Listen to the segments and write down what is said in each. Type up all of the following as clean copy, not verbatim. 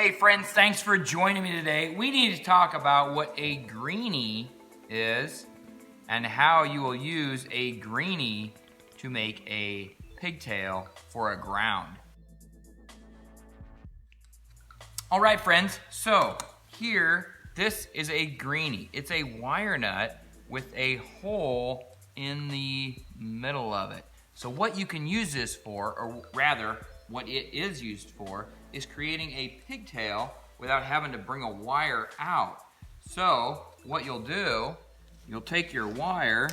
Hey friends, thanks for joining me today. We need to talk about what a greenie is and how you will use a greenie to make a pigtail for a ground. All right, friends, so here, this is a greenie. It's a wire nut with a hole in the middle of it. So what you can use this for, or rather, what it is used for, is creating a pigtail without having to bring a wire out. So what you'll do, you'll take your wire,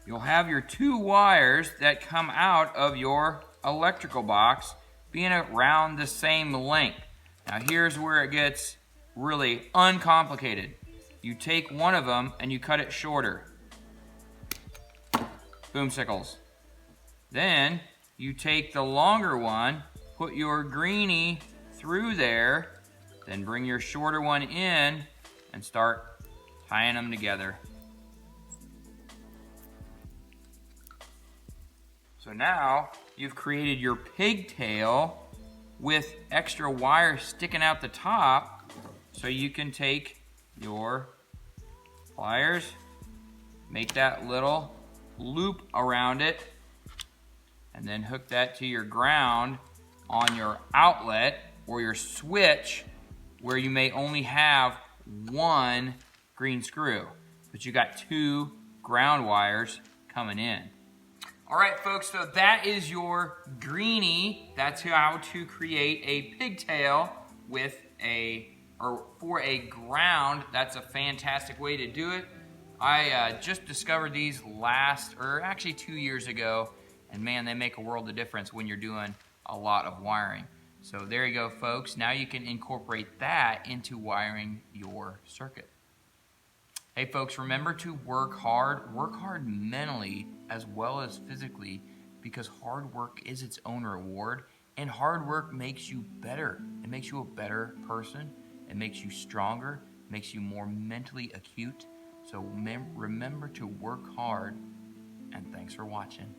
you'll have your two wires that come out of your electrical box being around the same length. Now here's where it gets really uncomplicated. You take one of them and you cut it shorter. Boomsicles. Then you take the longer one, put your greenie through there, then bring your shorter one in and start tying them together. So now you've created your pigtail with extra wire sticking out the top, so you can take your pliers, make that little loop around it, and then hook that to your ground on your outlet or your switch where you may only have one green screw, but you got two ground wires coming in. All right, folks, so that is your greenie. That's how to create a pigtail with for a ground. That's a fantastic way to do it. I just discovered these actually 2 years ago, and man, they make a world of difference when you're doing a lot of wiring. So there you go, folks. Now you can incorporate that into wiring your circuit. Hey folks, remember to work hard mentally as well as physically, because hard work is its own reward, and hard work makes you better. It makes you a better person, it makes you stronger, makes you more mentally acute. So remember to work hard, and thanks for watching.